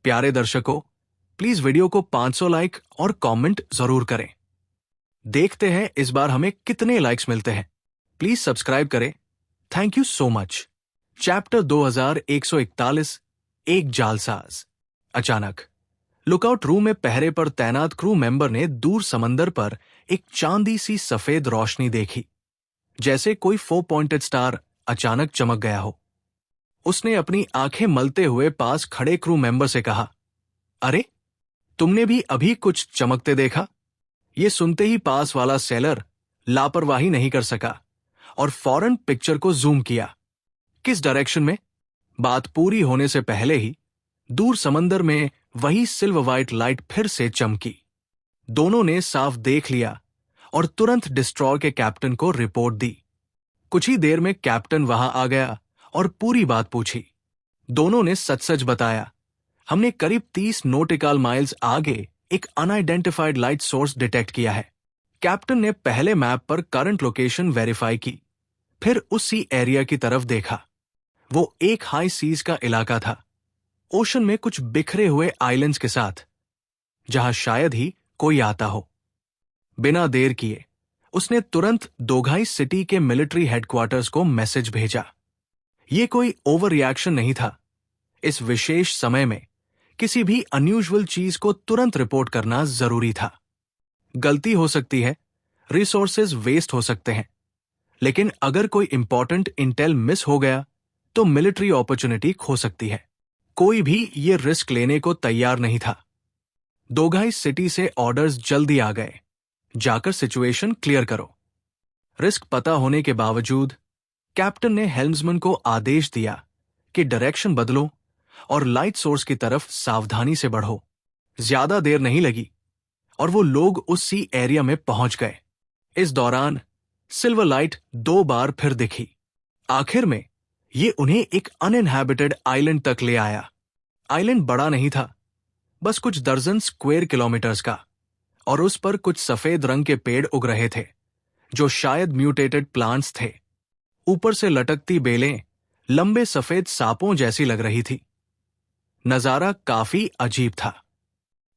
प्यारे दर्शकों, please video को 500 लाइक और कमेंट जरूर करें। देखते हैं इस बार हमें कितने लाइक्स मिलते हैं। प्लीज सब्सक्राइब करें। Thank you so much. Chapter 2141, एक जालसाज। अचानक लुकआउट रूम में पहरे पर तैनात क्रू मेंबर ने दूर समंदर पर एक चांदी सी सफेद रोशनी देखी, जैसे कोई 4 पॉइंटेड स्टार अचानक चमक गया हो। उसने अपनी आंखें मलते हुए पास खड़े क्रू मेंबर से कहा, अरे, तुमने भी अभी कुछ चमकते देखा? ये सुनते ही पास वाला सेलर लापरवाही नहीं कर सका और फौरन पिक्चर को जूम किया। किस डायरेक्शन में? बात पूरी होने से पहले ही दूर समंदर में वही सिल्वर व्हाइट लाइट फिर से चमकी। दोनों ने साफ देख लिया और तुरंत डिस्ट्रॉयर के कैप्टन को रिपोर्ट दी। कुछ ही देर में कैप्टन वहां आ गया और पूरी बात पूछी। दोनों ने सच सच बताया, हमने करीब 30 नॉटिकल माइल्स आगे एक अनआइडेंटिफाइड लाइट सोर्स डिटेक्ट किया है। कैप्टन ने पहले मैप पर करंट लोकेशन वेरीफाई की, फिर उसी एरिया की तरफ देखा। वो एक हाई सीज का इलाका था, ओशन में कुछ बिखरे हुए आइलैंड्स के साथ, जहां शायद ही कोई आता हो। बिना देर किए उसने तुरंत दोघाई सिटी के मिलिट्री हेडक्वार्टर्स को मैसेज भेजा। यह कोई ओवर रिएक्शन नहीं था। इस विशेष समय में किसी भी अनयूजुअल चीज को तुरंत रिपोर्ट करना जरूरी था। गलती हो सकती है, रिसोर्सेज वेस्ट हो सकते हैं, लेकिन अगर कोई इंपॉर्टेंट इंटेल मिस हो गया तो मिलिट्री अपॉर्चुनिटी खो सकती है। कोई भी ये रिस्क लेने को तैयार नहीं था। दोघाई सिटी से ऑर्डर्स जल्दी आ गए, जाकर सिचुएशन क्लियर करो। रिस्क पता होने के बावजूद कैप्टन ने हेल्म्समैन को आदेश दिया कि डायरेक्शन बदलो और लाइट सोर्स की तरफ सावधानी से बढ़ो। ज्यादा देर नहीं लगी और वो लोग उसी एरिया में पहुंच गए। इस दौरान सिल्वर लाइट 2 बार फिर दिखी। आखिर में ये उन्हें एक अनइनहैबिटेड आइलैंड तक ले आया। आइलैंड बड़ा नहीं था, बस कुछ दर्जन स्क्वायर किलोमीटर्स का, और उस पर कुछ सफेद रंग के पेड़ उग रहे थे जो शायद म्यूटेटेड प्लांट्स थे। ऊपर से लटकती बेलें लंबे सफेद सांपों जैसी लग रही थी। नजारा काफी अजीब था।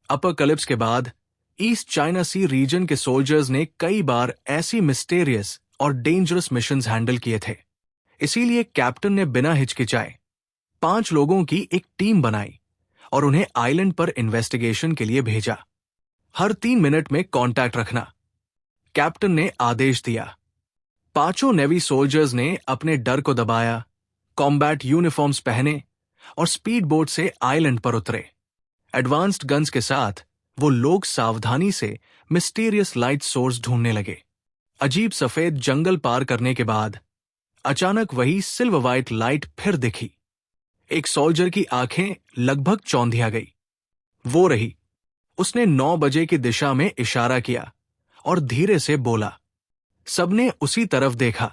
अपोकलिप्स के बाद ईस्ट चाइना सी रीजन के सोल्जर्स ने कई बार ऐसी मिस्टेरियस और डेंजरस मिशंस हैंडल किए थे। इसीलिए कैप्टन ने बिना हिचकिचाए 5 लोगों की एक टीम बनाई और उन्हें आइलैंड पर इन्वेस्टिगेशन के लिए भेजा। हर 3 मिनट में कांटेक्ट रखना, कैप्टन ने आदेश दिया। 5 नेवी सोल्जर्स ने अपने डर को दबाया, कॉम्बैट यूनिफॉर्म्स पहने और स्पीड बोट से आइलैंड पर उतरे। एडवांस्ड गन्स के साथ वो लोग सावधानी से मिस्टीरियस लाइट सोर्स ढूंढने लगे। अजीब सफेद जंगल पार करने के बाद अचानक वही सिल्वर व्हाइट लाइट फिर दिखी। एक सोल्जर की आंखें लगभग चौंधिया गई। वो रही। उसने 9 बजे की दिशा में इशारा किया और धीरे से बोला। सबने उसी तरफ देखा।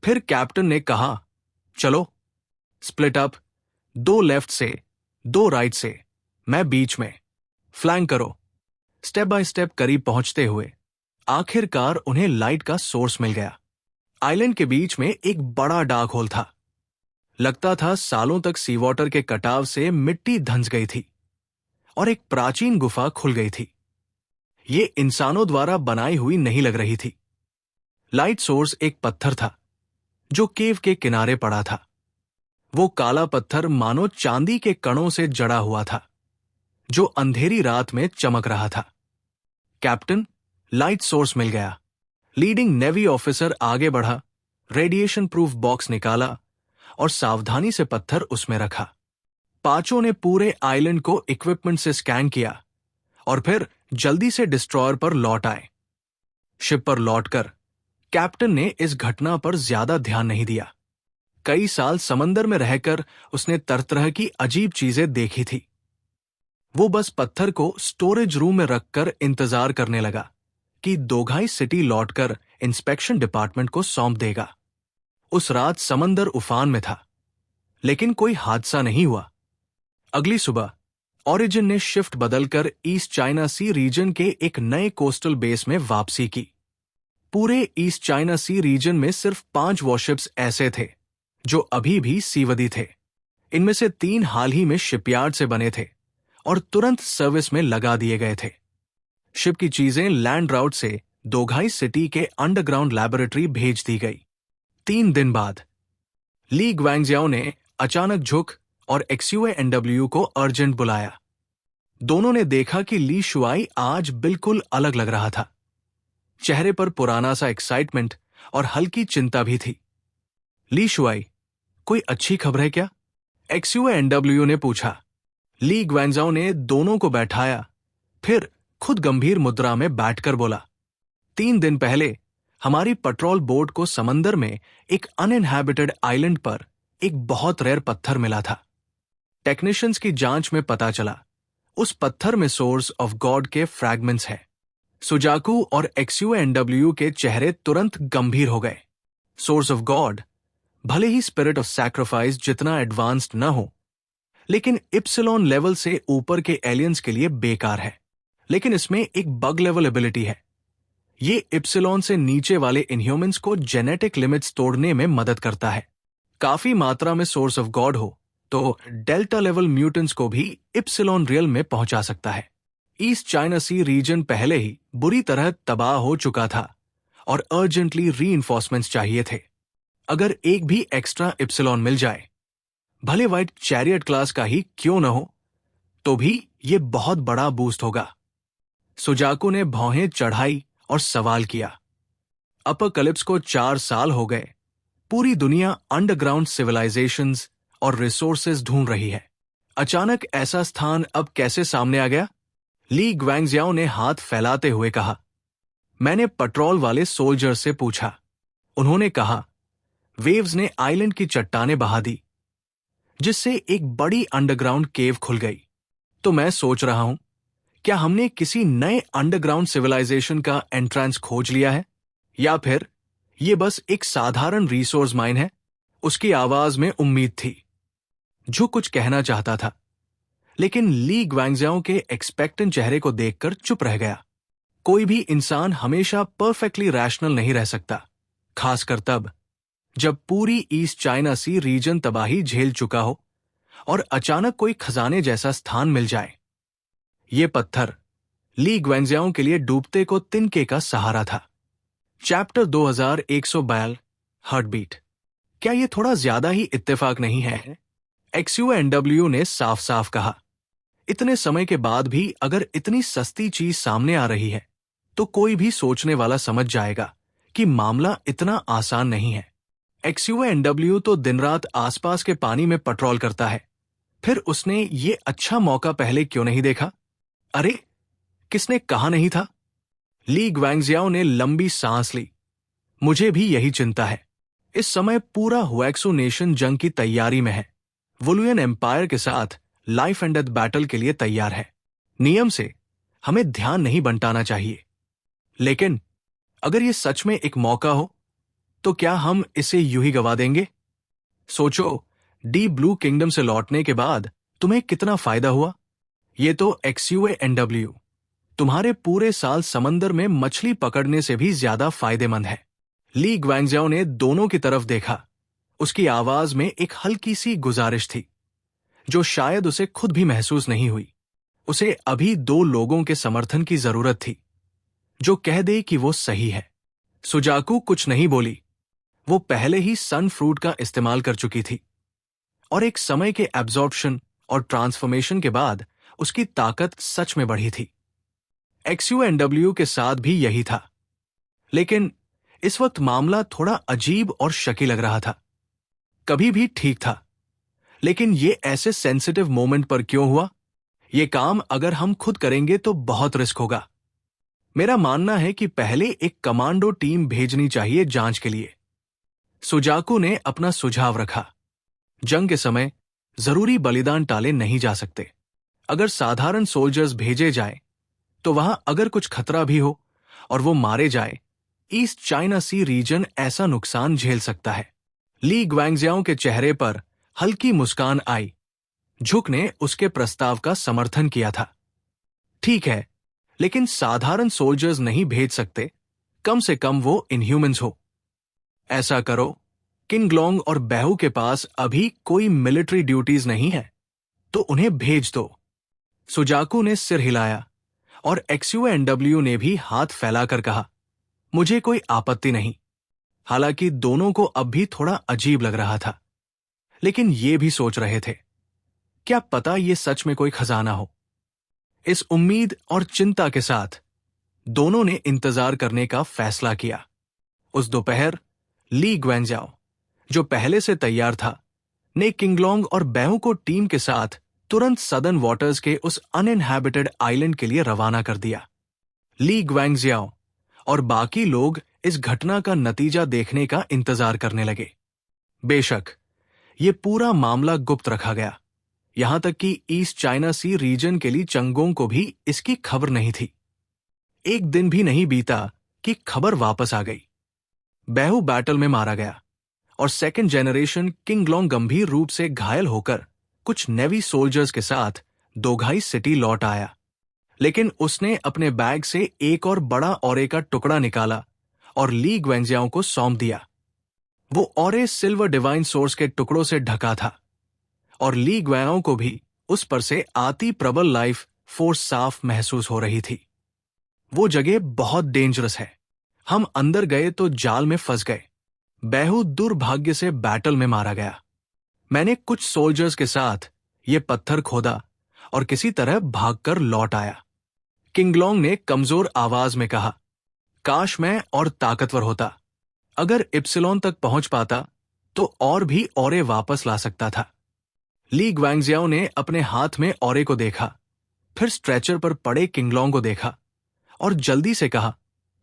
फिर कैप्टन ने कहा, चलो स्प्लिट अप, 2 लेफ्ट से, 2 राइट से, मैं बीच में, फ्लैंक करो। स्टेप बाय स्टेप करीब पहुंचते हुए आखिरकार उन्हें लाइट का सोर्स मिल गया। आइलैंड के बीच में एक बड़ा डार्क होल था। लगता था सालों तक सी वाटर के कटाव से मिट्टी धंस गई थी और एक प्राचीन गुफा खुल गई थी। ये इंसानों द्वारा बनाई हुई नहीं लग रही थी। लाइट सोर्स एक पत्थर था जो केव के किनारे पड़ा था। वो काला पत्थर मानो चांदी के कणों से जड़ा हुआ था जो अंधेरी रात में चमक रहा था। कैप्टन, लाइट सोर्स मिल गया। लीडिंग नेवी ऑफिसर आगे बढ़ा, रेडिएशन प्रूफ बॉक्स निकाला और सावधानी से पत्थर उसमें रखा। 5 ने पूरे आइलैंड को इक्विपमेंट से स्कैन किया और फिर जल्दी से डिस्ट्रॉयर पर लौट आए। शिप पर लौटकर कैप्टन ने इस घटना पर ज्यादा ध्यान नहीं दिया। कई साल समंदर में रहकर उसने तरह तरह की अजीब चीजें देखी थी। वो बस पत्थर को स्टोरेज रूम में रखकर इंतजार करने लगा कि दोघाई सिटी लौटकर इंस्पेक्शन डिपार्टमेंट को सौंप देगा। उस रात समंदर उफान में था, लेकिन कोई हादसा नहीं हुआ। अगली सुबह ओरिजिन ने शिफ्ट बदलकर ईस्ट चाइना सी रीजन के एक नए कोस्टल बेस में वापसी की। पूरे ईस्ट चाइना सी रीजन में सिर्फ 5 वॉरशिप्स ऐसे थे जो अभी भी सीवदी थे। इनमें से 3 हाल ही में शिपयार्ड से बने थे और तुरंत सर्विस में लगा दिए गए थे। शिप की चीजें लैंड राउट से दोघाई सिटी के अंडरग्राउंड लैबोरेटरी भेज दी गई। 3 दिन बाद ली ग्वांगजियाओ ने अचानक झुक और XUANW को अर्जेंट बुलाया। दोनों ने देखा कि ली शुआई आज बिल्कुल अलग लग रहा था। चेहरे पर पुराना सा एक्साइटमेंट और हल्की चिंता भी थी। ली शुआई, कोई अच्छी खबर है क्या? XUANW ने पूछा। ली ग्वांगजियाओ ने दोनों को बैठाया, फिर खुद गंभीर मुद्रा में बैठकर बोला, 3 दिन पहले हमारी पेट्रोल बोट को समंदर में एक अनइनहैबिटेड आइलैंड पर एक बहुत रेयर पत्थर मिला था। टेक्नीशियंस की जांच में पता चला उस पत्थर में सोर्स ऑफ गॉड के फ्रैगमेंट्स हैं। सुजाकू और XUANW के चेहरे तुरंत गंभीर हो गए। सोर्स ऑफ गॉड भले ही स्पिरिट ऑफ सैक्रिफाइस जितना एडवांस्ड न हो, लेकिन इप्सिलॉन लेवल से ऊपर के एलियंस के लिए बेकार है। लेकिन इसमें एक बग लेवल एबिलिटी है। ये इप्सिलॉन से नीचे वाले इनह्यूमंस को जेनेटिक लिमिट्स तोड़ने में मदद करता है। काफी मात्रा में सोर्स ऑफ गॉड हो तो डेल्टा लेवल म्यूटेंट्स को भी इप्सिलॉन रियल में पहुंचा सकता है। ईस्ट चाइना सी रीजन पहले ही बुरी तरह तबाह हो चुका था और अर्जेंटली रीइंफोर्समेंट्स चाहिए थे। अगर एक भी एक्स्ट्रा इप्सिलॉन मिल जाए, भले व्हाइट चैरियट क्लास का ही क्यों न हो, तो भी ये बहुत बड़ा बूस्ट होगा। सुजाकू ने भौहें चढ़ाई और सवाल किया। अपोकलिप्स को 4 साल हो गए। पूरी दुनिया अंडरग्राउंड सिविलाइजेशंस और रिसोर्सेज ढूंढ रही है। अचानक ऐसा स्थान अब कैसे सामने आ गया? ली ग्वांगजियाओ ने हाथ फैलाते हुए कहा। मैंने पेट्रोल वाले सोल्जर से पूछा। उन्होंने कहा, वेव्स ने आइलैंड की चट्टानें बहा दी, जिससे एक बड़ी अंडरग्राउंड केव खुल गई। तो मैं सोच रहा हूं, क्या हमने किसी नए अंडरग्राउंड सिविलाइजेशन का एंट्रेंस खोज लिया है, या फिर यह बस एक साधारण रिसोर्स माइन है? उसकी आवाज में उम्मीद थी। जो कुछ कहना चाहता था, लेकिन ली ग्वांगजियाओ के एक्सपेक्टेंट चेहरे को देखकर चुप रह गया। कोई भी इंसान हमेशा परफेक्टली रैशनल नहीं रह सकता, खासकर तब जब पूरी ईस्ट चाइना सी रीजन तबाही झेल चुका हो और अचानक कोई खजाने जैसा स्थान मिल जाए। ये पत्थर ली ग्वांगजियाओ के लिए डूबते को तिनके का सहारा था। Chapter 2142 heartbeat. क्या यह थोड़ा ज्यादा ही इत्तेफाक नहीं है? XUANW ने साफ साफ कहा। इतने समय के बाद भी अगर इतनी सस्ती चीज सामने आ रही है, तो कोई भी सोचने वाला समझ जाएगा कि मामला इतना आसान नहीं है। XUANW तो दिन रात आसपास के पानी में पेट्रोल करता है, फिर उसने ये अच्छा मौका पहले क्यों नहीं देखा? अरे, किसने कहा नहीं था? ली ग्वांगजियाओ ने लंबी सांस ली। मुझे भी यही चिंता है। इस समय पूरा हुएक्सो नेशन जंग की तैयारी में है। वुलुयन एम्पायर के साथ लाइफ एंड डेथ बैटल के लिए तैयार है। नियम से हमें ध्यान नहीं बंटाना चाहिए, लेकिन अगर ये सच में एक मौका हो, तो क्या हम इसे यूं ही गवा देंगे? सोचो, डीप ब्लू किंगडम से लौटने के बाद तुम्हें कितना फायदा हुआ। ये तो XUANW तुम्हारे पूरे साल समंदर में मछली पकड़ने से भी ज्यादा फायदेमंद है। ली ग्वांगजियाओ ने दोनों की तरफ देखा। उसकी आवाज में एक हल्की सी गुजारिश थी, जो शायद उसे खुद भी महसूस नहीं हुई। उसे अभी 2 लोगों के समर्थन की जरूरत थी, जो कह दे कि वो सही है। सुजाकू कुछ नहीं बोली। वो पहले ही सन फ्रूट का इस्तेमाल कर चुकी थी, और एक समय के एब्जॉर्प्शन और ट्रांसफॉर्मेशन के बाद उसकी ताकत सच में बढ़ी थी। XUANW के साथ भी यही था, लेकिन इस वक्त मामला थोड़ा अजीब और शकी लग रहा था। कभी भी ठीक था, लेकिन ये ऐसे सेंसिटिव मोमेंट पर क्यों हुआ? ये काम अगर हम खुद करेंगे तो बहुत रिस्क होगा। मेरा मानना है कि पहले एक कमांडो टीम भेजनी चाहिए जांच के लिए। सुजाकू ने अपना सुझाव रखा। जंग के समय जरूरी बलिदान टाले नहीं जा सकते। अगर साधारण सोल्जर्स भेजे जाए, तो वहां अगर कुछ खतरा भी हो और वो मारे जाए, ईस्ट चाइना सी रीजन ऐसा नुकसान झेल सकता है। ली ग्वांगजियाओ के चेहरे पर हल्की मुस्कान आई। झुक ने उसके प्रस्ताव का समर्थन किया था। ठीक है, लेकिन साधारण सोल्जर्स नहीं भेज सकते, कम से कम वो इनह्यूमंस हो। ऐसा करो, किंगलोंग और बेहू के पास अभी कोई मिलिट्री ड्यूटीज नहीं है, तो उन्हें भेज दो। सुजाकू ने सिर हिलाया और XUNW ने भी हाथ फैलाकर कहा, मुझे कोई आपत्ति नहीं। हालांकि दोनों को अब भी थोड़ा अजीब लग रहा था, लेकिन ये भी सोच रहे थे, क्या पता ये सच में कोई खजाना हो। इस उम्मीद और चिंता के साथ दोनों ने इंतजार करने का फैसला किया। उस दोपहर ली ग्वेंजाओ, जो पहले से तैयार था, ने किंगलोंग और बैहू को टीम के साथ तुरंत सदर्न वाटर्स के उस अनइनहैबिटेड आइलैंड के लिए रवाना कर दिया। ली ग्वेंगजियाओ और बाकी लोग इस घटना का नतीजा देखने का इंतजार करने लगे। बेशक ये पूरा मामला गुप्त रखा गया, यहां तक कि ईस्ट चाइना सी रीजन के लिए चंगोंग को भी इसकी खबर नहीं थी। एक दिन भी नहीं बीता कि खबर वापस आ गई। बैहू बैटल में मारा गया और सेकेंड जनरेशन किंगलोंग गंभीर रूप से घायल होकर कुछ नेवी सोल्जर्स के साथ दोघाई सिटी लौट आया। लेकिन उसने अपने बैग से एक और बड़ा औरे का टुकड़ा निकाला और ली ग्वेंजियाओ को सौंप दिया। वो औरे सिल्वर डिवाइन सोर्स के टुकड़ों से ढका था और ली ग्वेंजियाओ को भी उस पर से आती प्रबल लाइफ फोर्स साफ महसूस हो रही थी। वो जगह बहुत डेंजरस है। हम अंदर गए तो जाल में फंस गए। बैहू दुर्भाग्य से बैटल में मारा गया। मैंने कुछ सोल्जर्स के साथ ये पत्थर खोदा और किसी तरह भागकर लौट आया। किंगलोंग ने कमजोर आवाज में कहा, काश मैं और ताकतवर होता। अगर इप्सिलोन तक पहुंच पाता तो और भी औरे वापस ला सकता था। ली ग्वेंगजियाओ ने अपने हाथ में औरे को देखा, फिर स्ट्रेचर पर पड़े किंगलोंग को देखा और जल्दी से कहा,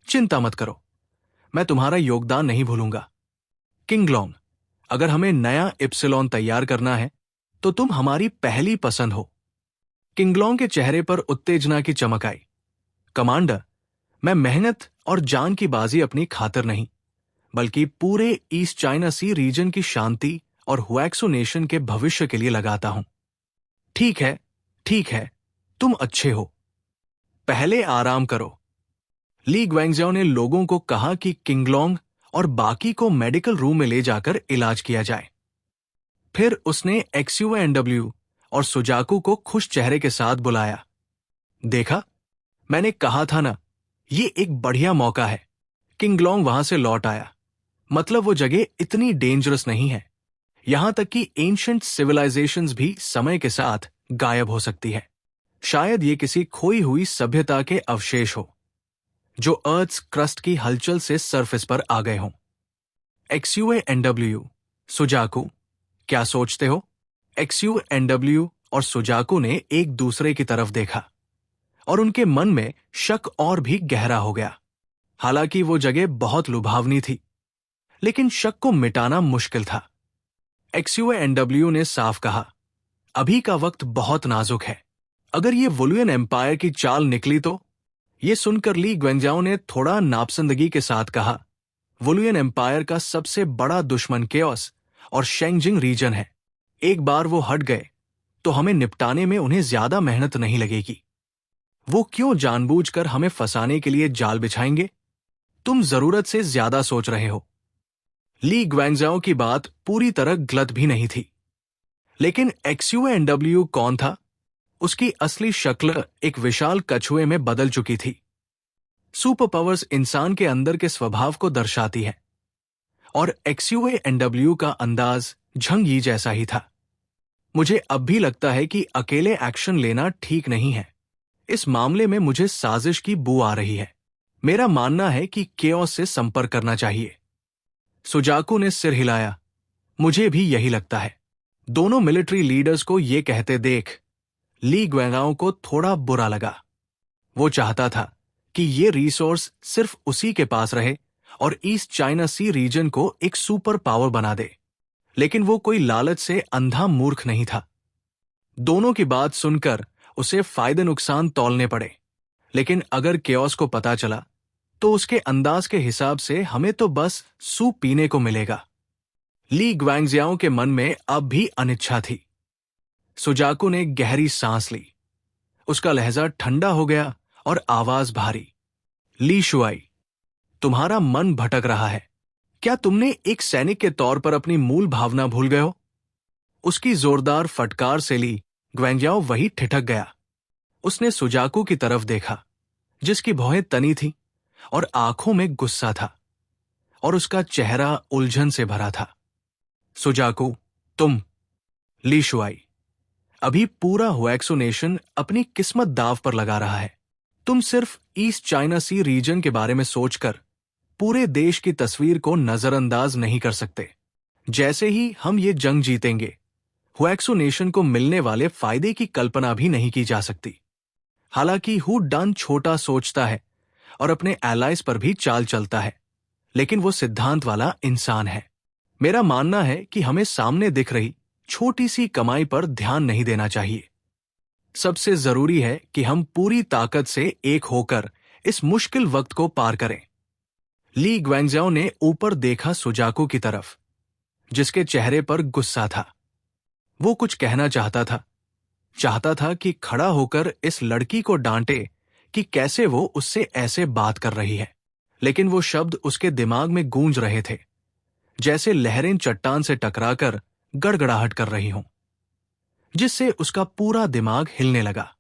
चिंता मत करो, मैं तुम्हारा योगदान नहीं भूलूंगा। किंगलोंग, अगर हमें नया इप्सिलोन तैयार करना है तो तुम हमारी पहली पसंद हो। किंगलोंग के चेहरे पर उत्तेजना की चमक आई। कमांडर, मैं मेहनत और जान की बाजी अपनी खातिर नहीं, बल्कि पूरे ईस्ट चाइना सी रीजन की शांति और हुएक्सो नेशन के भविष्य के लिए लगाता हूं। ठीक है, तुम अच्छे हो, पहले आराम करो। ली ग्वेंगजियाओ ने लोगों को कहा कि किंगलोंग और बाकी को मेडिकल रूम में ले जाकर इलाज किया जाए। फिर उसने XUNW और सुजाकू को खुश चेहरे के साथ बुलाया। देखा, मैंने कहा था ना, ये एक बढ़िया मौका है। किंगलोंग वहां से लौट आया, मतलब वो जगह इतनी डेंजरस नहीं है। यहां तक कि एंशिएंट सिविलाइजेशंस भी समय के साथ गायब हो सकती है। शायद ये किसी खोई हुई सभ्यता के अवशेष हो जो अर्थ्स क्रस्ट की हलचल से सरफेस पर आ गए हों। XUNW, सुजाकू, क्या सोचते हो? XUNW और सुजाकू ने एक दूसरे की तरफ देखा और उनके मन में शक और भी गहरा हो गया। हालांकि वो जगह बहुत लुभावनी थी, लेकिन शक को मिटाना मुश्किल था। XUNW ने साफ कहा, अभी का वक्त बहुत नाजुक है। अगर ये वुलुयन एम्पायर की चाल निकली तो? ये सुनकर ली ग्वेंगजियाओ ने थोड़ा नापसंदगी के साथ कहा, वुलुयन एम्पायर का सबसे बड़ा दुश्मन केओस और शेंगजिंग रीजन है। एक बार वो हट गए तो हमें निपटाने में उन्हें ज्यादा मेहनत नहीं लगेगी। वो क्यों जानबूझकर हमें फंसाने के लिए जाल बिछाएंगे? तुम जरूरत से ज्यादा सोच रहे हो। ली ग्वेंगजियाओ की बात पूरी तरह गलत भी नहीं थी, लेकिन XUNW कौन था? उसकी असली शक्ल एक विशाल कछुए में बदल चुकी थी। सुपर पावर्स इंसान के अंदर के स्वभाव को दर्शाती है और XUNW का अंदाज झंग जैसा ही था। मुझे अब भी लगता है कि अकेले एक्शन लेना ठीक नहीं है। इस मामले में मुझे साजिश की बू आ रही है। मेरा मानना है कि केओस से संपर्क करना चाहिए। सुजाकू ने सिर हिलाया, मुझे भी यही लगता है। दोनों मिलिट्री लीडर्स को यह कहते देख ली ग्वेंगजियाओ को थोड़ा बुरा लगा। वो चाहता था कि ये रिसोर्स सिर्फ उसी के पास रहे और ईस्ट चाइना सी रीजन को एक सुपर पावर बना दे, लेकिन वो कोई लालच से अंधा मूर्ख नहीं था। दोनों की बात सुनकर उसे फायदे नुकसान तौलने पड़े, लेकिन अगर केओस को पता चला तो उसके अंदाज के हिसाब से हमें तो बस सूप पीने को मिलेगा। ली ग्वेंगजियाओ के मन में अब भी अनिच्छा थी। सुजाकू ने गहरी सांस ली। उसका लहजा ठंडा हो गया और आवाज भारी। ली शुआई, तुम्हारा मन भटक रहा है। क्या तुमने एक सैनिक के तौर पर अपनी मूल भावना भूल गए हो? उसकी जोरदार फटकार से ली ग्वेंगजियाओ वही ठिठक गया। उसने सुजाकू की तरफ देखा, जिसकी भौहें तनी थी और आंखों में गुस्सा था, और उसका चेहरा उलझन से भरा था। सुजाकू, तुम। ली शुआई, अभी पूरा हुएक्सो नेशन अपनी किस्मत दांव पर लगा रहा है। तुम सिर्फ ईस्ट चाइना सी रीजन के बारे में सोचकर पूरे देश की तस्वीर को नजरअंदाज नहीं कर सकते। जैसे ही हम ये जंग जीतेंगे, हुएक्सो नेशन को मिलने वाले फायदे की कल्पना भी नहीं की जा सकती। हालांकि हु डन छोटा सोचता है और अपने एलाइज पर भी चाल चलता है, लेकिन वो सिद्धांत वाला इंसान है। मेरा मानना है कि हमें सामने दिख रही छोटी सी कमाई पर ध्यान नहीं देना चाहिए। सबसे जरूरी है कि हम पूरी ताकत से एक होकर इस मुश्किल वक्त को पार करें। ली ग्वेंगजाओ ने ऊपर देखा सुजाकू की तरफ, जिसके चेहरे पर गुस्सा था। वो कुछ कहना चाहता था कि खड़ा होकर इस लड़की को डांटे कि कैसे वो उससे ऐसे बात कर रही है, लेकिन वो शब्द उसके दिमाग में गूंज रहे थे, जैसे लहरें चट्टान से टकराकर गड़गड़ाहट कर रही हों, जिससे उसका पूरा दिमाग हिलने लगा।